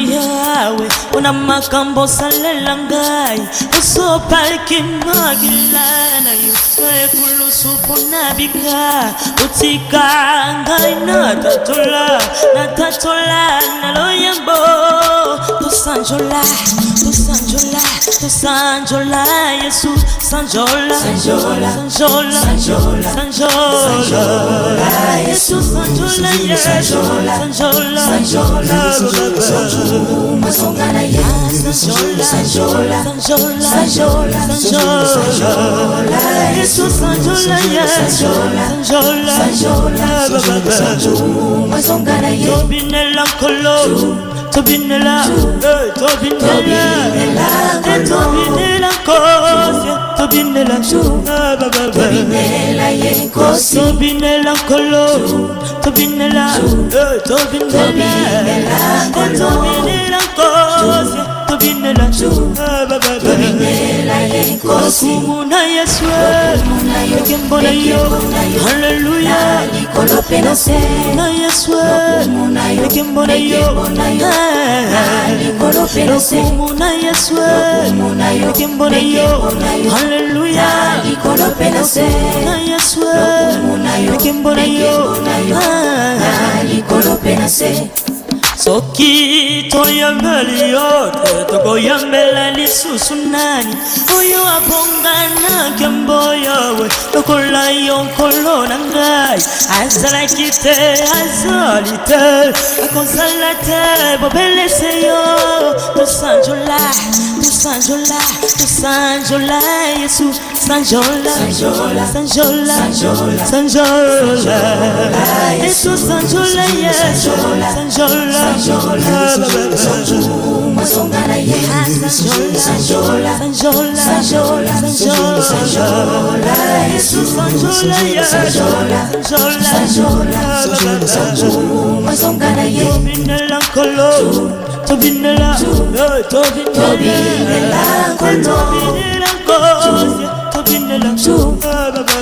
yawe unamagambo salelangai usopalikinagilana yusaye kulusupunabika utikanga inatatola naloyambo tusanjola Yesu sanjola Yesu sanjola masongana sanjola Yesu sanjola masongana tobinela kolo tobinela kosi tobinela yenkosi tobinela kolo tobinela kosi tobinela yenkosi kumuna Yesu kembona yo hallelujah nikolopena se na Yesu kembona yo nikolopena se kumuna Yesu kembona yo hallelujah nikolopena se na Yesu kembona yo nikolopena se soki toyambeli yote tokoyambela lisusu nani oyo abongana kembo yawe tokola yonkolo na ngai azalaki te azali te akozala te bobelese yo tosanjola Yesu sanjola Yesu sanjola Yesu sanjola masongana sanjola Yesu sanjola masongana tobinela kolo tobinela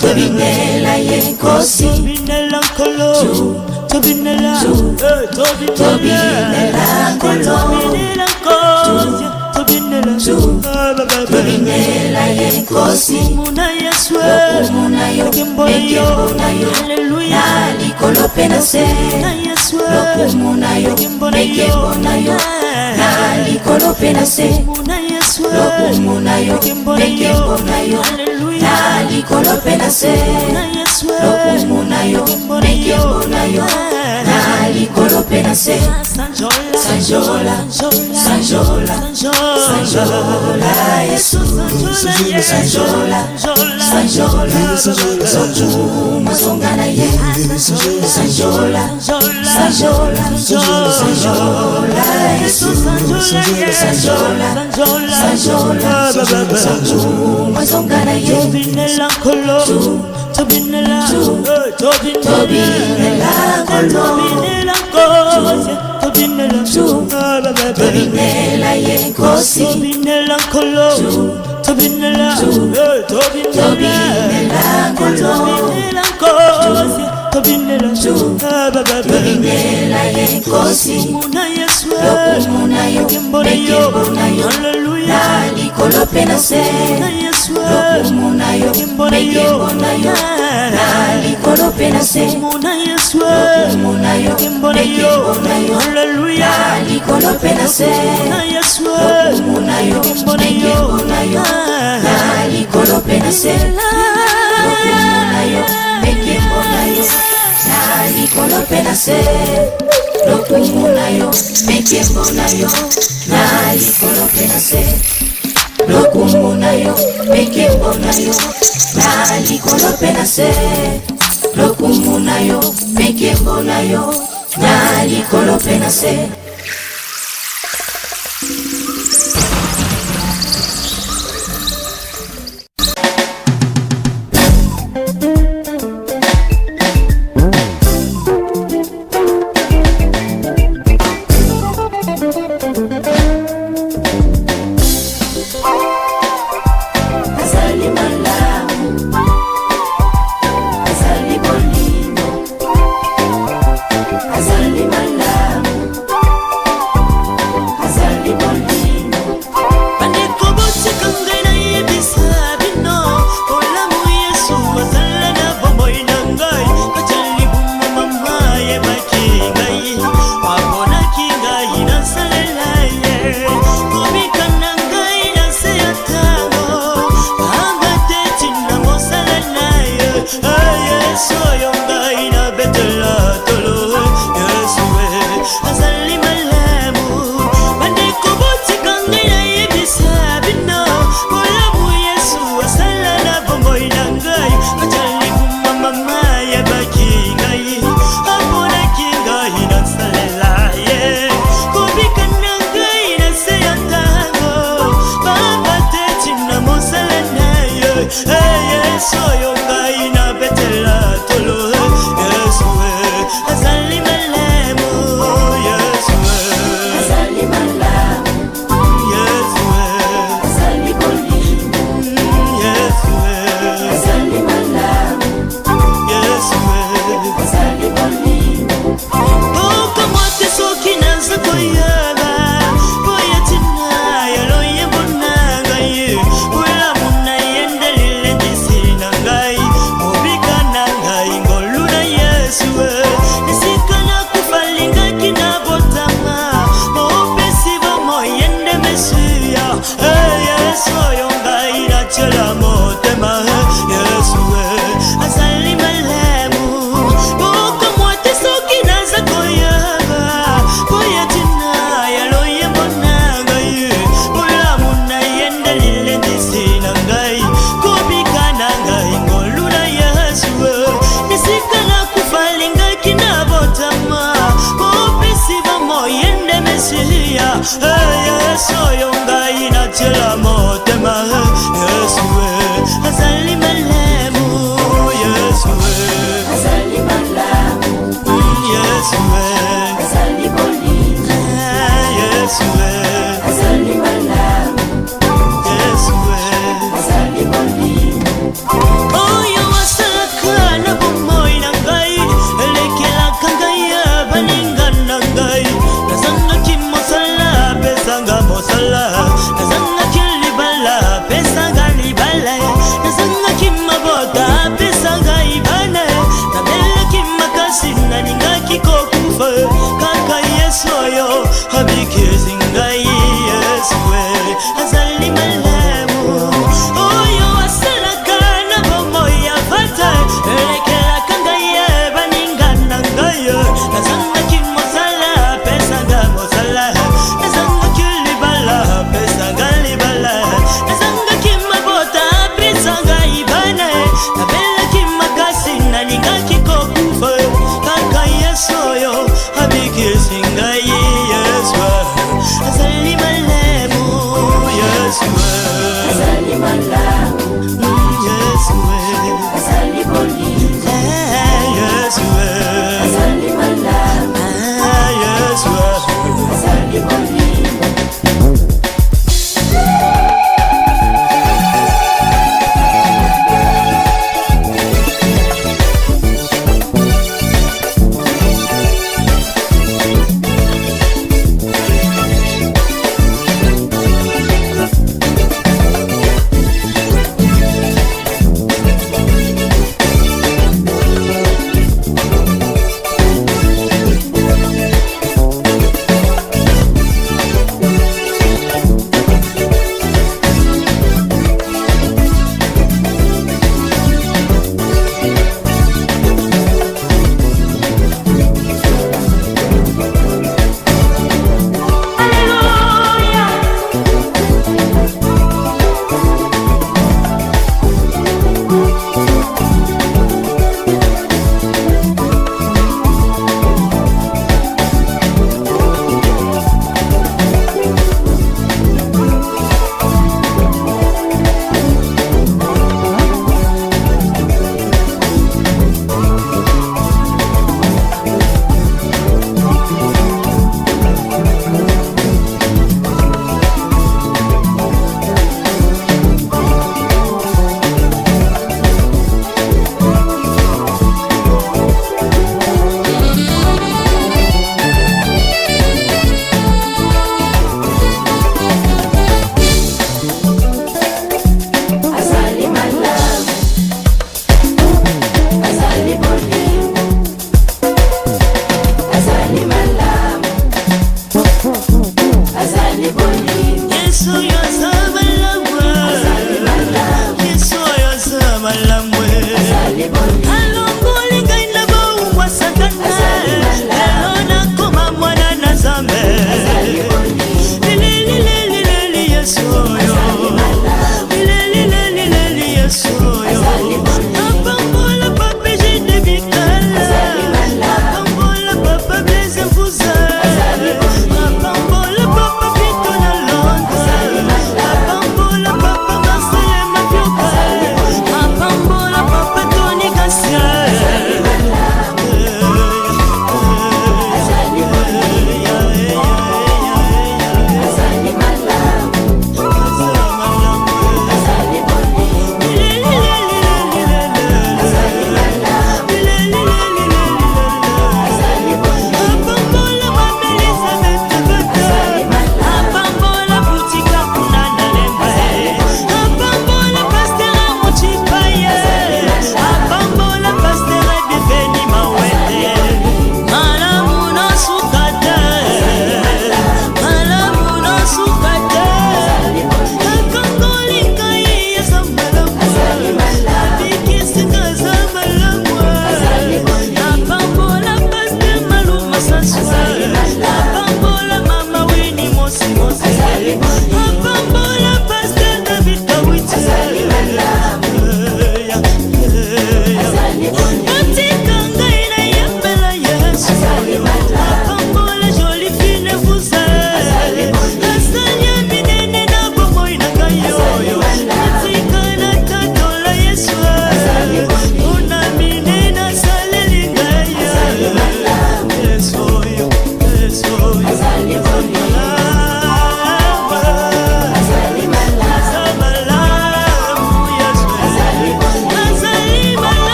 tobinela yenkosi tobinela kolo tobinela kosi tobinela yenkosi muna Yesu kembona yo hallelujah nikolopena se na Yesu muna yo kembona yo nikolopena se muna Yesu muna yo kembona yo hallelujah nikolopena se na Yesu muna yo kembona yo nikolopena se sanjola Yesu sanjola masongana sanjola Yesu sanjola masongana tobinela kolo tobinela kosi tobinela yenkosi tobinela kolo tobinela kosi tobinela yenkosi muna Yesu kembona yo hallelujah nikolopena se na Yesu kembona yo nikolopena se muna Yesu kembona yo hallelujah nikolopena se na Yesu kembona yo nikolopena se nikolopena se lokumunayo mekembonayo nikolopena se lokumunayo mekembonayo nikolopena se lokumunayo mekembonayo nikolopena se Azali malamu masilia Yesu yonga inatela motema Yesu azali malemu Yesu azali malamu Yesu azali bolingo Yesu azali malamu Yesu azali bolingo Oyo wasaka na bomoy na ngai elekela kangaya baninga na ngai nazanga kimosala pesanga mosala nazanga kilibala pesanga libala nazanga kimabota pesanga ibane nabela kimakasi naninga kikokufa kaka Yesu yo habikezi ngai Yesu azali malamu Oyo wasalaka na bomoy ya fata elekela kangaya baninga na ngai nazanga kimosala pesanga mosala nazanga kilibala pesanga libala nazanga kimabota pesanga ibane nabela kimakasi naninga kikokufa kaka Yesu yo habikezi ngai Yesu azali malamu Yesu azali malamu Yesu azali bolingo Yesu azali malamu Yesu azali bolingo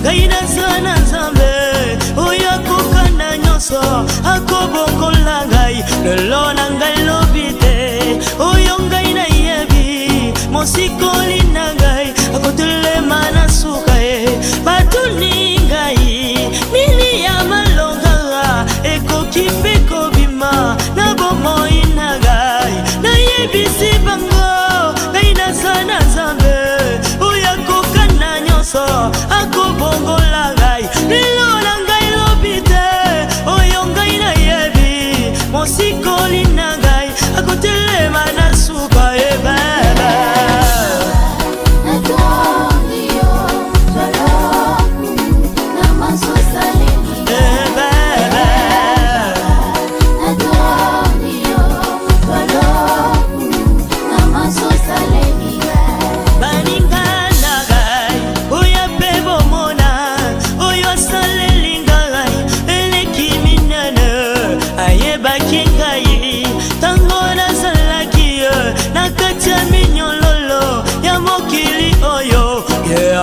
gaina sana zambe oya kokana nyoso akobongola ngai lelo na ngai lobite oyo ngai na yebi mosikoli na ngai akotelema na suka batuni ngai nini ya malonga ekoki mpe kobima na bomoi na ngai nayebisi bango ngai naza na nzambe oyo akokana nyonso akobongola ngai lelo na ngai lobi te oyo ngai nayebi mosikoli na ngai akotelema na suka ebebe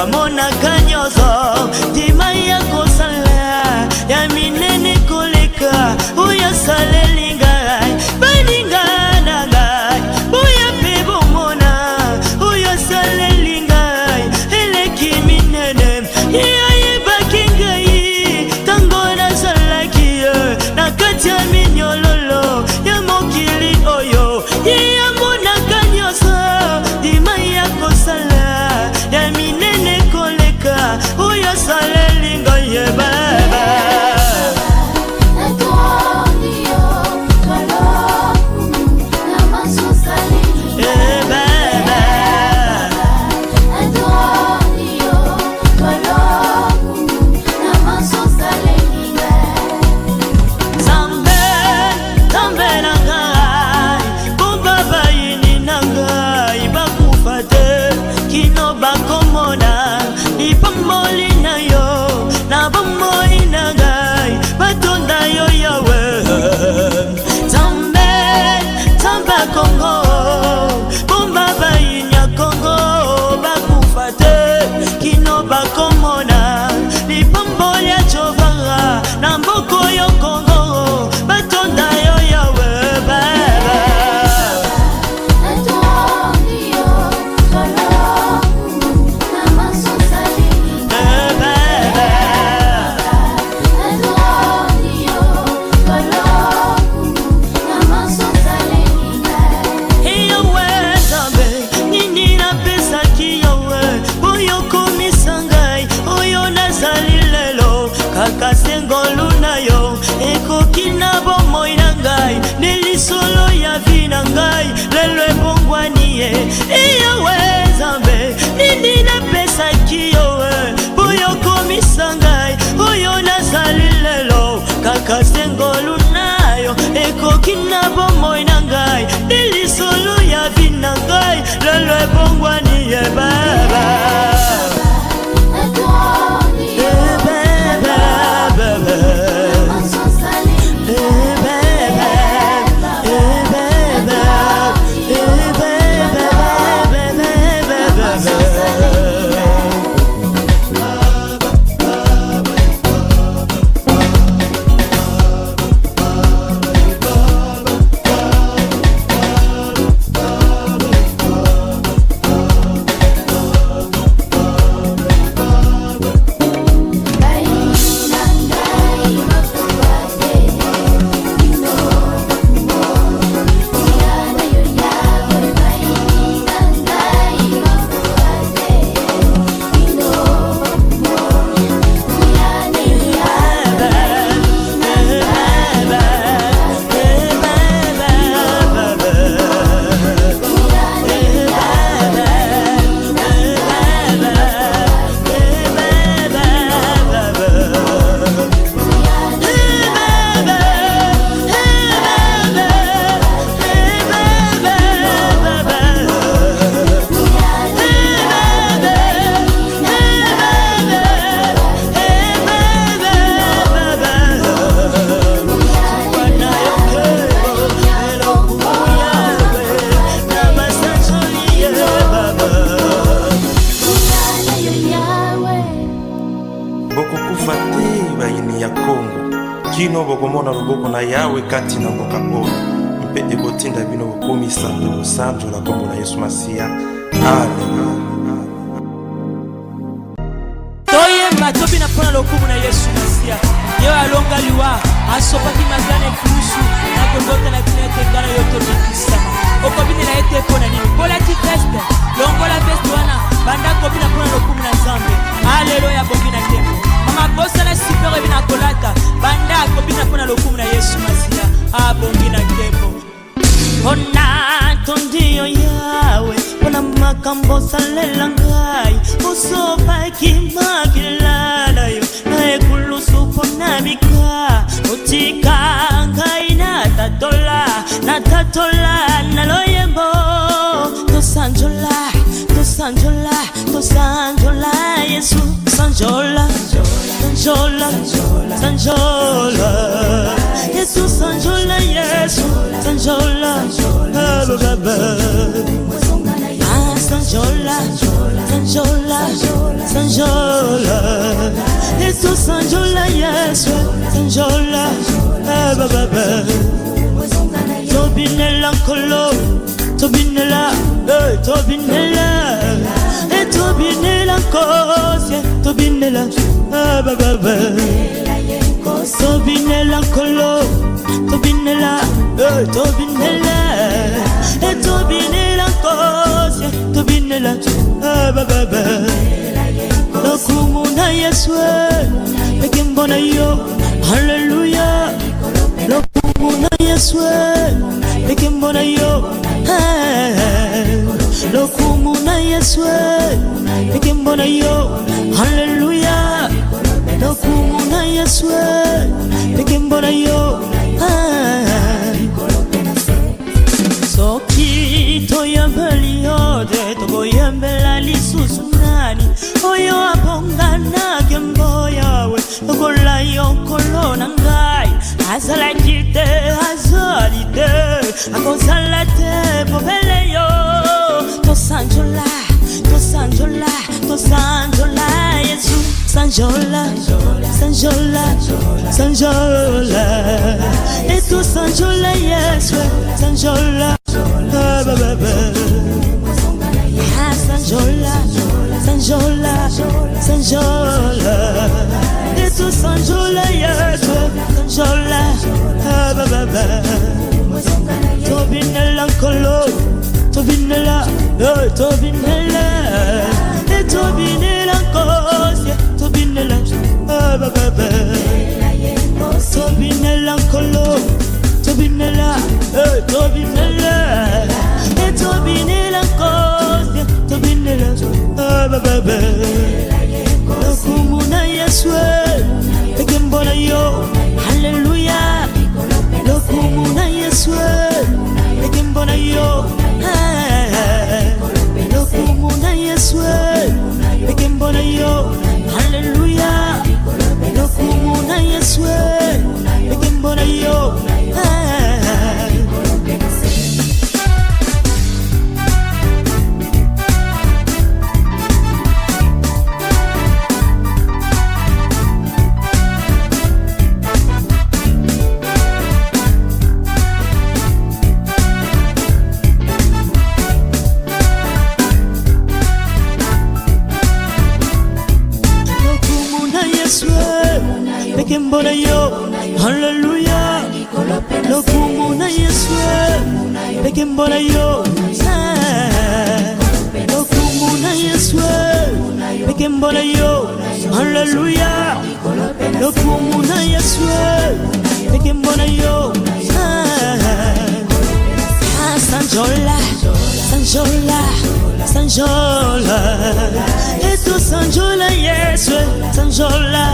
amona kanyozo dima ya kosala ya minene koleka uya salelinga baninga nagai uya pebo mona uya salelinga eleki minene ya yebakinga tango na salaki na katia minyololo ya mokili oyo ya mona kanyozo dima ya kosala ya minene uya salelinga yebebe bakomona lipambolia chovara na mboko yo Kongo batonda yo yawe baba kasengolu na yo ekoki na bomoi na ngai nelisolo ya vi na ngai lelo ebongwani ye eyawe Nzambe nini napesaki yo boyo komisa ngai oyo nazali lelo kakasengolu na yo ekoki na bomoi na ngai nelisolo ya vi na ngai lelo ebongwani ye baba Baba bokufa te bayini ya Kongo kino bokomona loboko na Yawe kati na mboka oyo mpe ebotinda bino bokomisa bosanjola kombo na Yesu Masiya. Amen. Toyemba tobina pona lokumu na Yesu Masiya. Yo alonga liwa asopaki magane kusu na gondota na tinete ngana yoto mikisama. Okobine na ete pona nini kola ti teste longola veste wana banda kobina pona lokumu na Nzambe. Haleluya bobina tembo mama bosa na sipere bina kolata banda kobina pona lokumu na Yesu Masiya. Abongina tembo ona tondio Yawe ona makambo salela ngai osopa kimagilala yo na ekulusu pona bika otika ngai na tatola na loyembo tosanjola Yesu sanjola Yesu sanjola Yesu sanjola baba sanjola Yesu sanjola Yesu sanjola baba tobinela nkolo tobinela nkosye tobinela baba tobinela nkolo tobinela nkosye tobinela baba lokumu na Yesu ekembona yo. Haleluya lokumu na Yesu ekembona yo. Lokumu na Yesu ekembona yo. Haleluya lokumu na Yesu ekembona yo. Soki toyambeli ode tokoyambela lisusu nani oyo abongana kembo yawe okola yonkolo na ngai azalaki te akozala te popele yo tosanjola Yesu sanjola etu sanjola Yesu sanjola baba sanjola etu sanjola Yesu sanjola baba tobinela nkolo tobinela nkosye tobinela baba tobinela nkolo tobinela nkosye tobinela baba lokumu na Yesu ekembona yo. Haleluya lokumu na Yesu ekembona yo. Lokumu na Yesu ekembona yo. Haleluya lokumu na Yesu ekembona yo. Ekembona yo. Haleluya lokumu na Yesu ekembona yo. Lokumu na Yesu ekembona yo. Haleluya lokumu na Yesu ekembona yo. Sanjola etu sanjola Yesu sanjola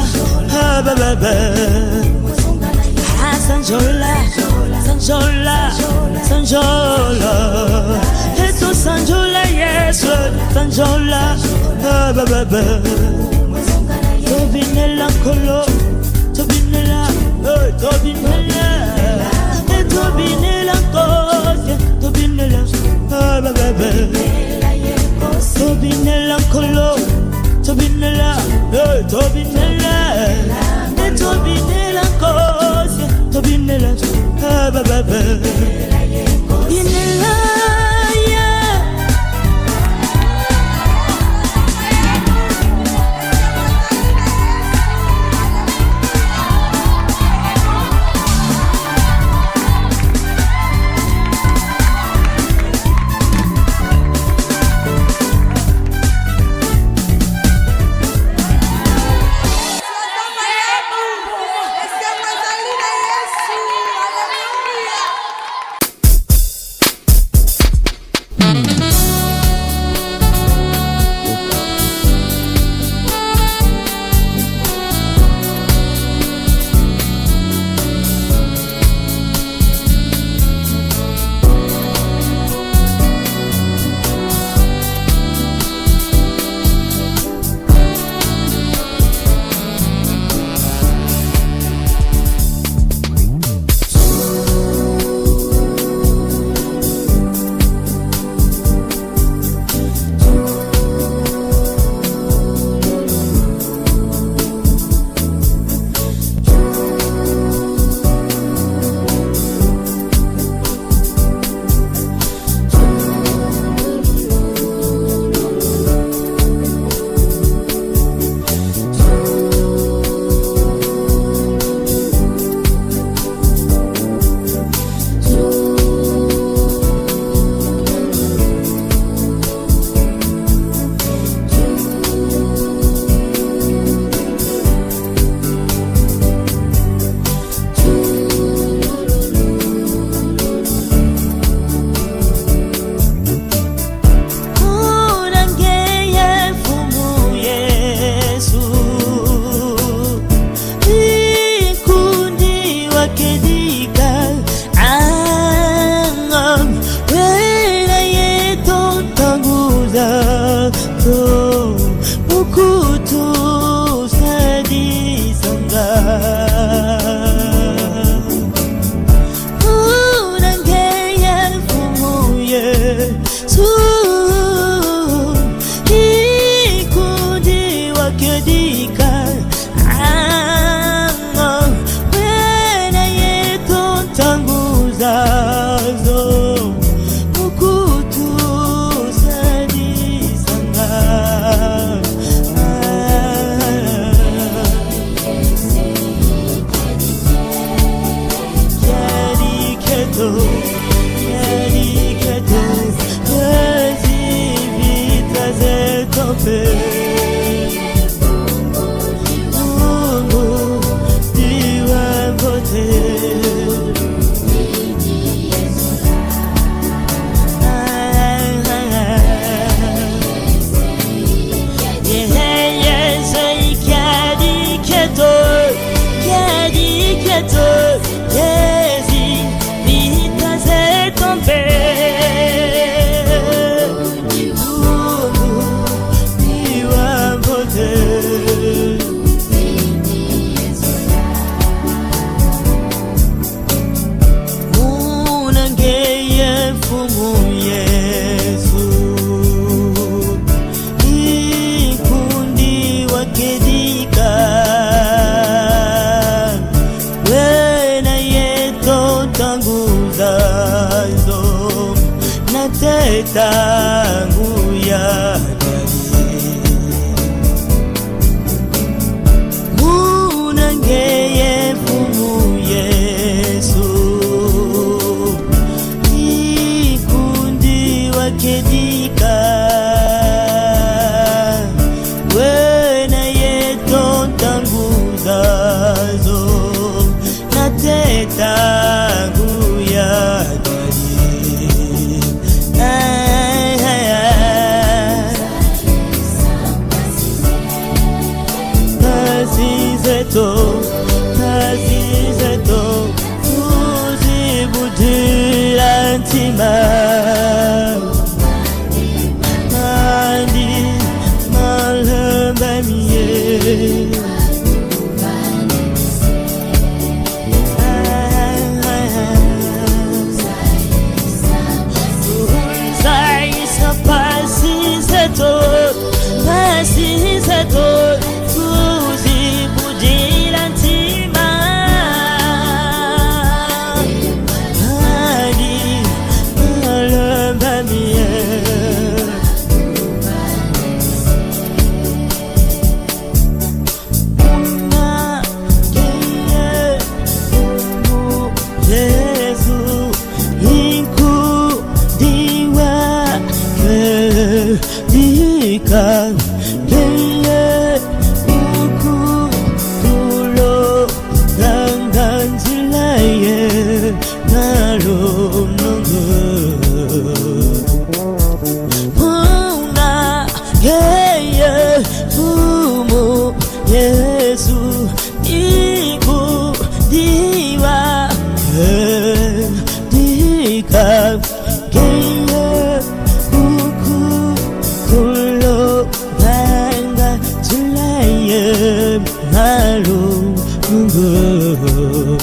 baba sanjola etu sanjola Yesu sanjola baba tobinela nkolo tobinela nkosye tobinela baba tobinela nkolo tobinela nguya munangeye Fumu Yesu ikundi wakedika wena yetontanguzazo nateta nguya Tazizeto uzibudira ntima mandi malambamiye Zaisa pasizeto Fumu Yesu iku diwa dika keye uku kulo banga tulaye malu mungu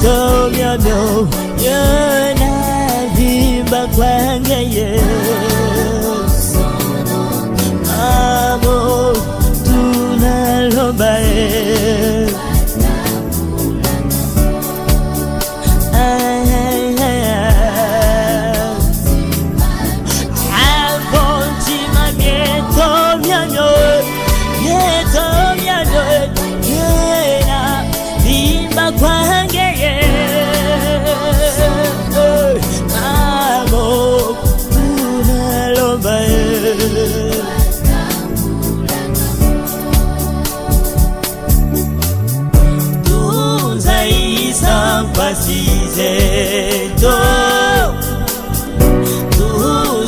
Tomyamyo yana vimba kwangeye amo tunalombae Pasizeto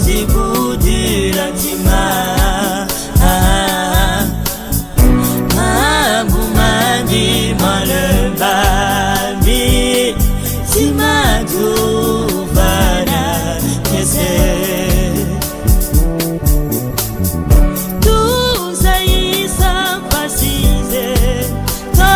tuzibudira ntima mambu mangi malembambi simatuvana kese tuzaisa pasizeto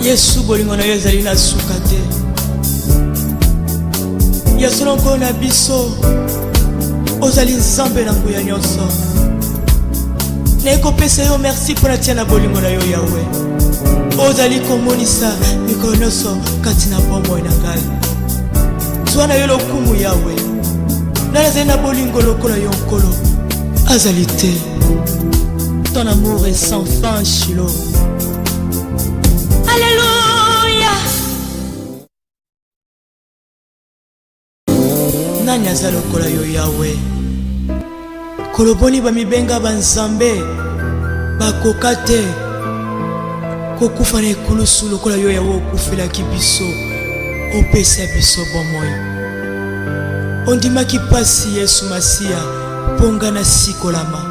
Yesu bolingo na yezali na sukate Yesu longo na biso ozali nzambe na nguya nyonso Neko pesa yo merci pour la tiana bolingo na yo Yahweh ozali komonisa mikolo nyonso kati na bomoi na ngai zwana yo lokumu yawe nazali na bolingo lokola yo nkolo azali te. Ton amour est sans fin, Shiloh. Alléluia. Nani aza lokola yo yawe koloboni bamibenga banzambe bakoka te kokufa na ekulusu lokola yo yawe okufelaki biso opesa biso bomoi ondimaki pasi Yesu Masiya mponga na sikolama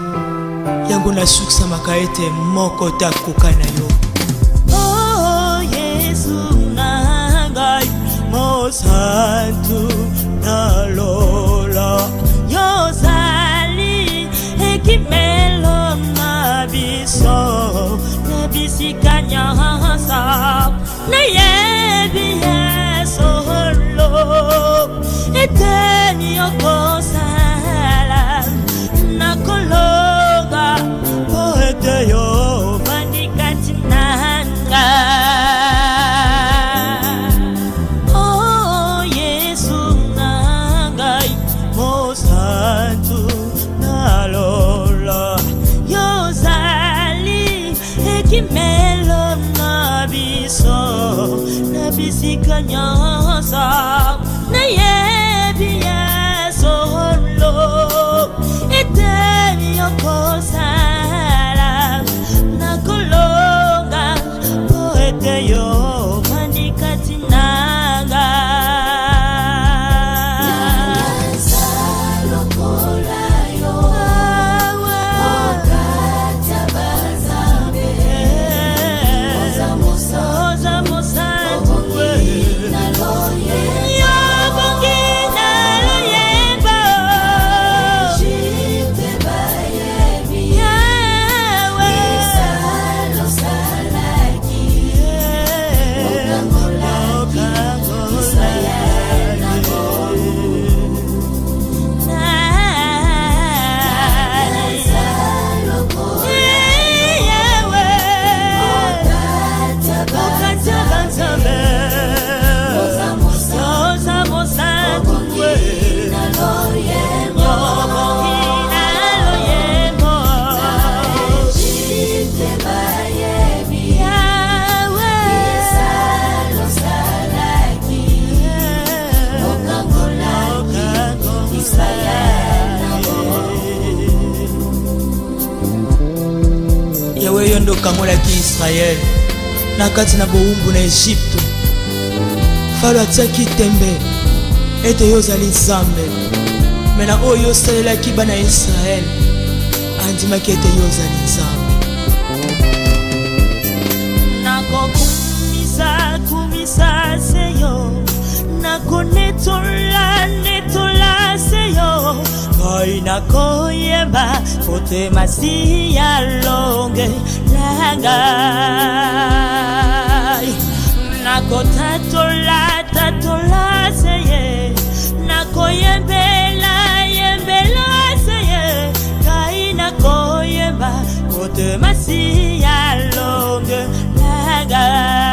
yango nasukisamaka ete moko takoka na yo. Oh Yesu na ngai mosantu nalola yozali ekimelo na biso na bisika nyonso nayebi Yesolo eteni okosala nakologa poete yo bandikati nanga. Oh Yesu nangai mosantu nalola yozali ekimelo na biso na bisika nyonso nayebi Yesolo eteni okosala nakolonga poete yo bandikati nanga. Yawe yo ndo kangolaki Israel na kati na bowumbu na Egypte. Falo atiaki tembe ete yo ozali Nzambe me na oyo osalelaki bana Israel andimaki ete yo ozali Nzambe. Nakokumisa kumisa seyo nakonetola netola seyo koi nakoyemba fote Masiya longe langai nakotatola tatola seye nakoyembela yembela seye kai nakoyemba fote Masiya longe langai.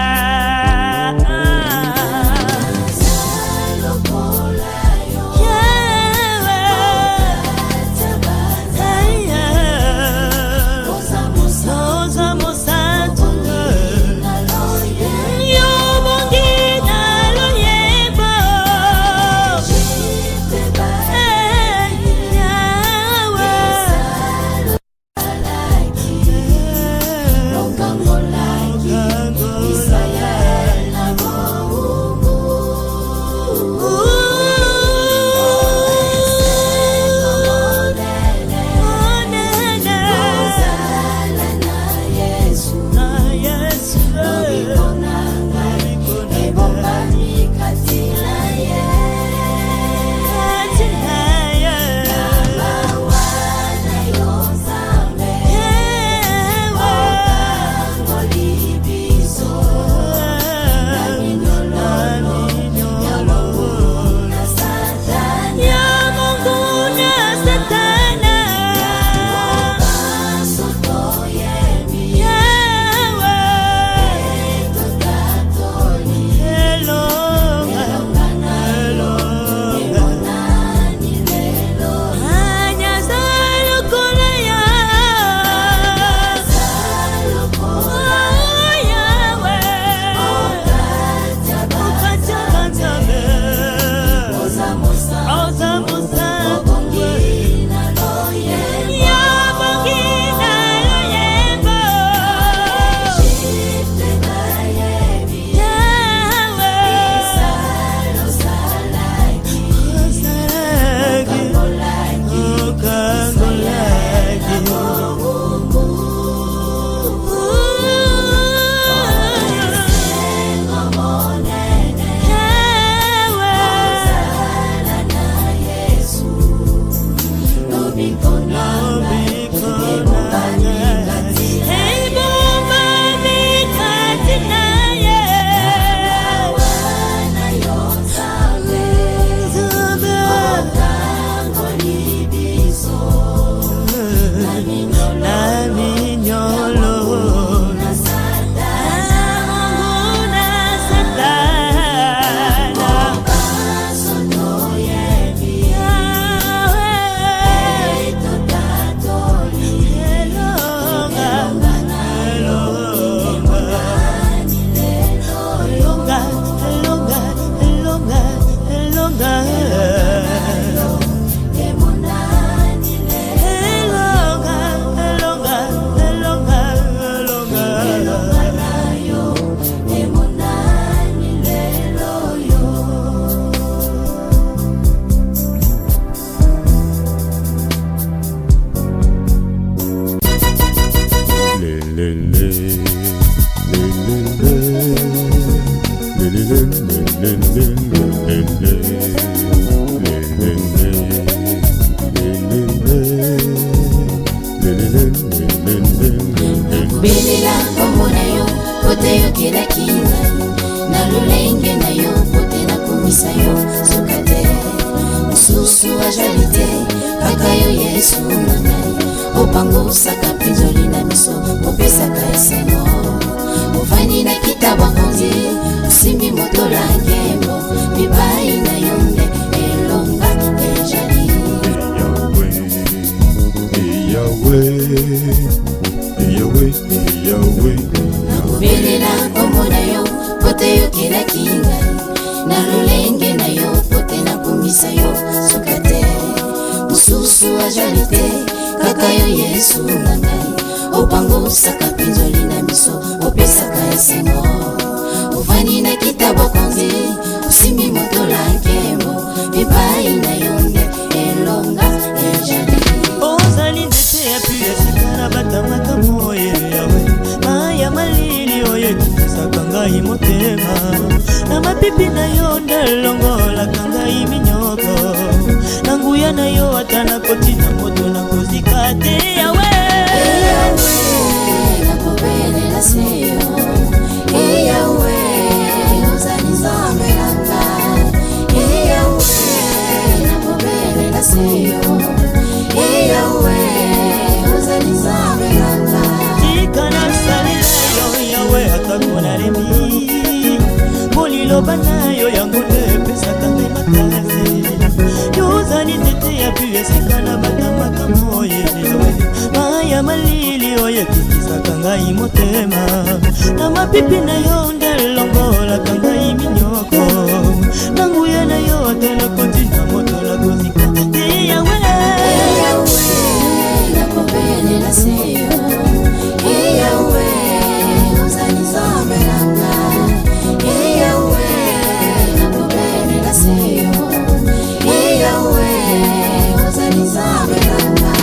Belela kombo na yo pote yokelaki ngai na lolenge na yo pote nakomisa yo suka te mosusu azali te kaka yo Yesu na ngai opangusaka mpinzoli na miso opesaka esengo ofandi na kita bakonzi osimbi motola nkembo bibai na yo nde elonga ejali nakobelela kombo na yo pote yokelaki ngai na lolenge na yo pote nakomisa yo suka te mosusu azali te kaka yo Yesu na ngai opangusaka mpinzoli na miso opesaka esengo ofandi na kita bokonzi osimbi motola nkembo bibai na yo nde elonga ejali ozali nzete ya pi esika na batamaka moye yawe maya malili oyo ekisaka ngai motema na mapipi na yo nde elongolaka ngai minyoko na nguya na yo ata nakotina moto nakozika te yawe nakobelela se yo yawe ozali nzambe na ngai yawe nakobelela se yo yawe ozali nzambe na ngai tika nasalela yo yawe atakona lemi moliloba na yo yango nde epesaka ngai makasi yozali nzete ya pi esika na batamaka moye yawe maya malili oyo ekikisaka ngai motema na mapipi na yo nde elongolaka ngai minyoko na nguya na yo ata nakotina moto nakozika te yawe nakobelela se yo yawe ozali nzambe na ngai yawe nakobelela se yo yawe ozali nzambe na ngai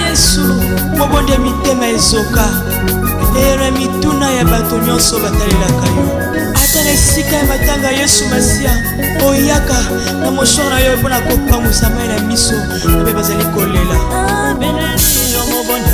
Yesu mobonde mitema ezoka ere mituna ya bato nyonso batalelaka yo ata na esika ya matanga Yesu Masiya oyaka na moshoro na yo mpona kopamwisa mai na miso na mpe bazali kolela abeleli yo mobonde